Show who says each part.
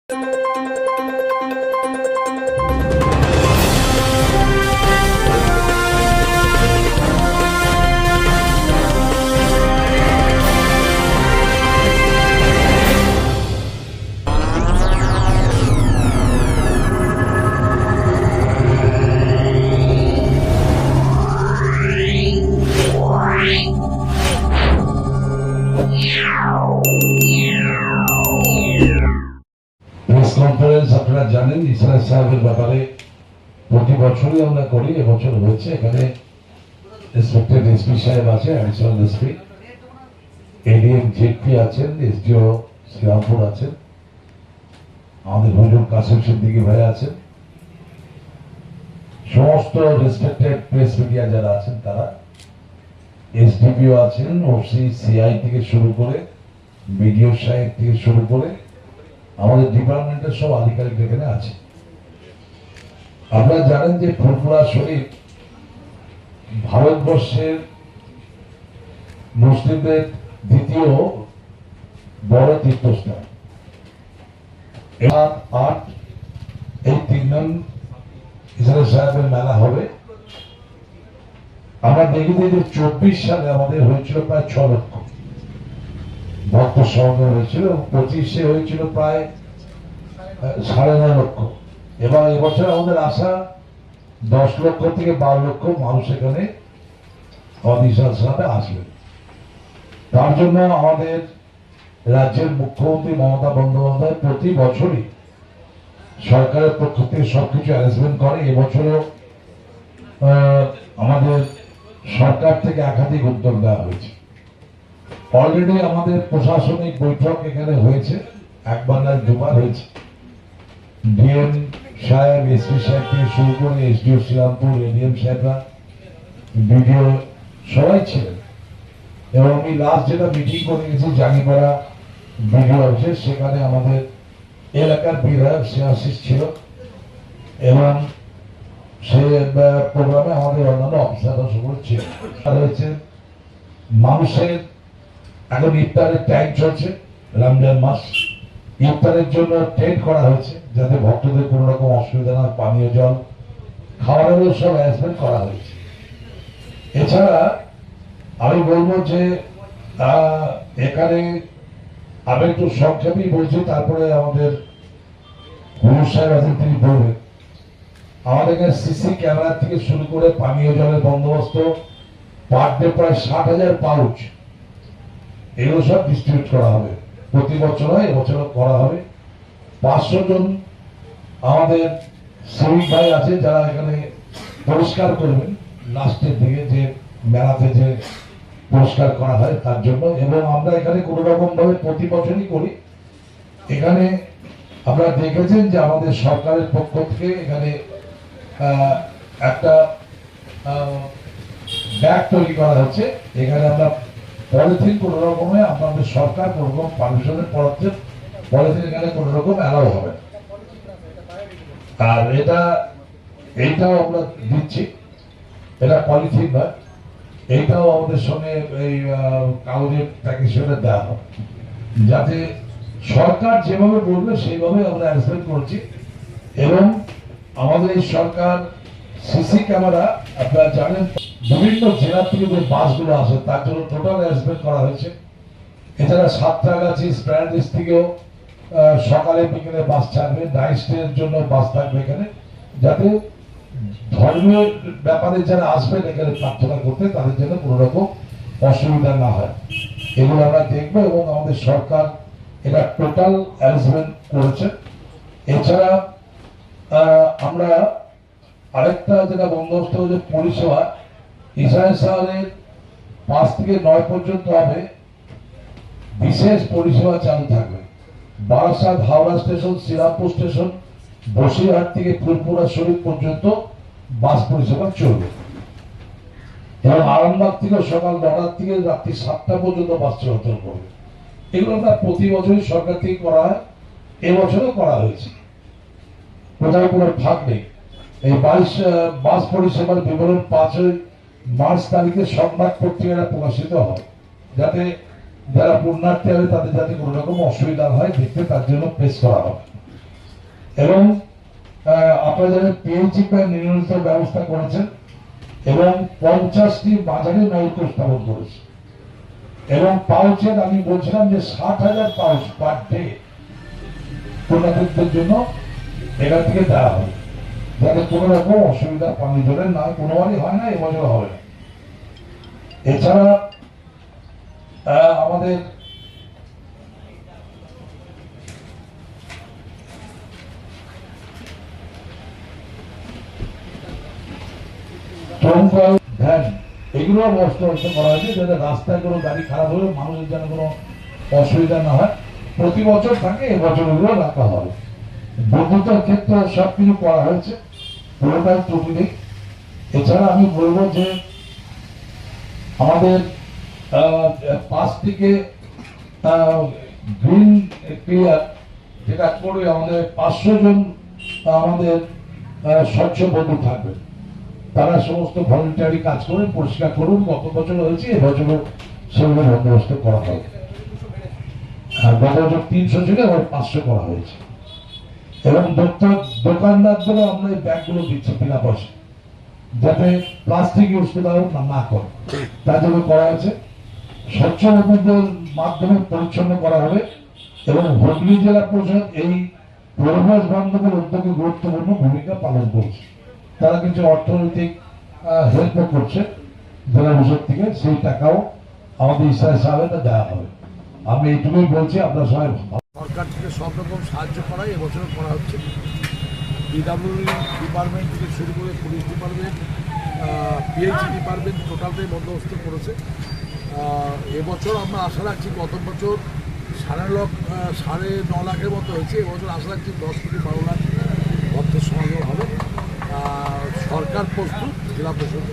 Speaker 1: Press conference আপনারা জানেন ইসরাত সাহেবের ব্যাপারে প্রতি বছরই আমরা করি, এবছর হয়েছে। এখানে রেসপেক্টেড এসপি সাহেব আছে, অ্যাডিশনাল এসপি, এডিএম জেপি আছেন, এসডিও শ্রীরামপুর আছেন, আমাদের হুজুর কাসিম সিদ্দিকী ভাই আছেন, সমস্ত রেসপেক্টেড প্রেস মিডিয়া যারা আছেন তারা, এসডিপিও আছেন, ওসি সিআই থেকে শুরু করে বিডিও সাহেব থেকে শুরু করে আমাদের ডিপার্টমেন্টের সব আধিকারিক এখানে আছে। আপনারা জানেন যে ফুরফুরা শরীফ ভারতবর্ষের মুসলিমদের দ্বিতীয় বড় তীর্থস্থান। 8 এই 3 দিন ইসরাত সাহেবের মেলা হবে। আমরা দেখি যে 24 সালে আমাদের হয়েছিল প্রায় 6 লক্ষ ভক্ত সমাগম হয়েছিল, 25-এ হয়েছিল প্রায় 9.5 লক্ষ, এবং এবছর আমাদের আশা 10 লক্ষ থেকে 12 লক্ষ মানুষ এখানে সাথে আসবে। তার জন্য আমাদের রাজ্যের মুখ্যমন্ত্রী মমতা বন্দ্যোপাধ্যায় প্রতি বছরই সরকারের পক্ষ থেকে সবকিছু অ্যারেঞ্জমেন্ট করে। এবছরও আমাদের সরকার থেকে একাধিক উদ্যোগ দেওয়া হয়েছে। অলরেডি আমাদের প্রশাসনিক বৈঠক এখানে হয়েছে, একবার না দুবার হয়েছে। ডিএম সাহেব, এসপি সাহেব থেকে শুরু করে এসডিও শ্রীরামপুর, এডিএম সাহেবরা, বিডিও সবাই ছিলেন। এবং আমি লাস্ট যেটা মিটিং করে গেছি জাঙ্গিপাড়া বিডিও অফিসে, সেখানে আমাদের এলাকার বিধায়ক শ্রেয়াশিস ছিল, এবং সে প্রোগ্রামে আমাদের অন্যান্য অফিসাররা সকলে ছিল। হয়েছে মানুষের এখন ইফতারের টাইম চলছে, রমজান মাস, ইফতারের জন্য টেন্ট করা হয়েছে যাতে ভক্তদের কোনো রকম অসুবিধা না, পানীয় জল, খাওয়ারেরও সব অ্যারেঞ্জমেন্ট করা হয়েছে। এছাড়া আমি বলবো যে এখানে আমি একটু সংক্ষেপেই বলছি, তারপরে আমাদের গুরু সাহেব আছেন, তিনি বলবেন। আমাদের এখানে সিসি ক্যামেরা থেকে শুরু করে পানীয় জলের বন্দোবস্ত, পার ডে প্রায় 60,000 পাউচ, এগুলো সব ডিস্ট্রিবিউট করা হবে। প্রতি বছর হয়, এবছরও করা হবে। 500 জন আমাদের শ্রমিক ভাই আছে যারা এখানে পরিষ্কার করবেন লাস্টের দিকে, যে মেলাতে যে পরিষ্কার করা হয় তার জন্য। এবং আমরা এখানে কোনো রকম ভাবে প্রতি বছরই করি। এখানে আপনারা দেখেছেন যে আমাদের সরকারের পক্ষ থেকে এখানে একটা ব্যাগ তৈরি করা হচ্ছে। এখানে আমরা পলিথিন কোনো রকমে, আমাদের সরকার কোনো রকম পারমিশনের পড়াচ্ছে, পলিথিন এখানে কোনো রকম অ্যালাউ হবে। আর এইটাও আমরা দিচ্ছি, এটা পলিথিন নয়, এইটাও আমাদের সঙ্গে এই কাগজের প্যাকেজ হিসেবে দেওয়া হবে, যাতে সরকার যেভাবে বলবে সেইভাবে আমরা অ্যারেঞ্জমেন্ট করছি। এবং আমাদের এই সরকার সিসি ক্যামেরা, আপনারা জানেন বিভিন্ন জেলা থেকে যে বাসগুলো আসে তার জন্য টোটাল অ্যারেঞ্জমেন্ট করা হয়েছে। এছাড়া সাতরাগাছি স্প্যান্ডিস থেকেও সকালে বিকেলে বাস ছাড়বে, নাইট স্টের জন্য বাস থাকবে এখানে, যাতে ধর্মীয় ব্যাপারে যারা আসবেন এখানে প্রার্থনা করতে তাদের জন্য কোনো রকম অসুবিধা না হয়, এগুলো আমরা দেখবো। এবং আমাদের সরকার এটা টোটাল অ্যারেঞ্জমেন্ট করেছে। এছাড়া আমরা আরেকটা যেটা বন্দোবস্ত হচ্ছে পরিষেবা, ইসরাত সাহেবের 5 থেকে 9 পর্যন্ত হবে বিশেষ পরিষেবা চালু থাকবে। বারাসাত হাওড়া স্টেশন, শ্রীরামপুর স্টেশন, বসিরহাট থেকে ফুরফুরা শরীফ পর্যন্ত বাস পরিষেবা চলবে। এবং আরামবাগ থেকে সকাল 9টা থেকে রাত্রি 7টা পর্যন্ত বাস চলাচল করবে। এগুলো আমরা প্রতি বছরই সরকার থেকে করা হয়, এবছরও করা হয়েছে, কোথাও কোনো ফাঁক নেই। এই বাস পরিষেবার বিবরণ 5 মার্চ তারিখে সংবাদ পত্রিকাটা প্রকাশিত হয়, যাতে যারা পুণ্যার্থী হবে তাদের যাতে কোনো রকম অসুবিধা হয় দেখতে, তার জন্য প্রেস করা হবে। এবং আপনারা যারা পিএইচি নির্ধারিত ব্যবস্থা করেছেন এবং 50টি বাজারে নৌকো স্থাপন করেছে এবং পাউচের আমি বলছিলাম যে 60,000 পাউচ পার ডে পুণ্যার্থীদের জন্য এখান থেকে দেওয়া হবে, যাতে কোনো রকম অসুবিধা পানি জলের না কোনোবারই হয় না, এবছর হবে না। এছাড়া আমাদের ভ্যান এগুলো ব্যবস্থা করা হয়েছে, যাতে রাস্তায় কোনো গাড়ি খারাপ হলে মানুষের যেন কোনো অসুবিধা না হয়। প্রতি বছর থাকে, এবছর এগুলো রাখা হবে। বৈদ্যুতের ক্ষেত্রে সবকিছু করা হয়েছে, পুরোটাই ত্রুটি নেই। এছাড়া আমি বলবো যে আমাদের 5 থেকে গ্রিন ক্লিয়ার যেটা করে আমাদের 500 জন আমাদের স্বচ্ছ বন্ধু থাকবে, তারা সমস্ত ভলেন্টারি কাজ করে পরিষ্কার করুন। গত বছর হয়েছে, এবছরও সেগুলো বন্দোবস্ত করা হবে। গত বছর 300 ছিল, এবার 500 করা হয়েছে। এবং দোকানদারদেরও আমরা এই ব্যাগগুলো দিচ্ছি বিনা পয়সা, যাতে প্লাস্টিক ইউজ না করে, তার জন্য করা হয়েছে। স্বচ্ছ বন্ধুদের মাধ্যমে পরিচ্ছন্ন করা হবে এবং হুগলি জেলা পরিষদ এই পরিবেশ বান্ধবের উদ্যোগে গুরুত্বপূর্ণ ভূমিকা পালন করছে। তারা কিছু অর্থনৈতিক হেল্প করছে জেলা পরিষদ থেকে, সেই টাকাও আমাদের ইসরায়েল সাহেবের দেওয়া হবে। আমি এইটুকুই বলছি, আপনারা সবাই
Speaker 2: সরকার থেকে সব রকম সাহায্য করাই এবছরও করা হচ্ছে। পিডাব্লিউডি ডিপার্টমেন্ট থেকে শুরু করে পুলিশ ডিপার্টমেন্ট, পিএইচি ডিপার্টমেন্ট টোটালটাই বন্দোবস্ত করেছে। এবছর আমরা আশা রাখছি, গত বছর 9.5 লাখের মতো হয়েছে, এবছর আশা রাখছি 10 থেকে 12 লাখ অর্থের সমাগম হবে। সরকার প্রস্তুত, জেলা প্রশাসন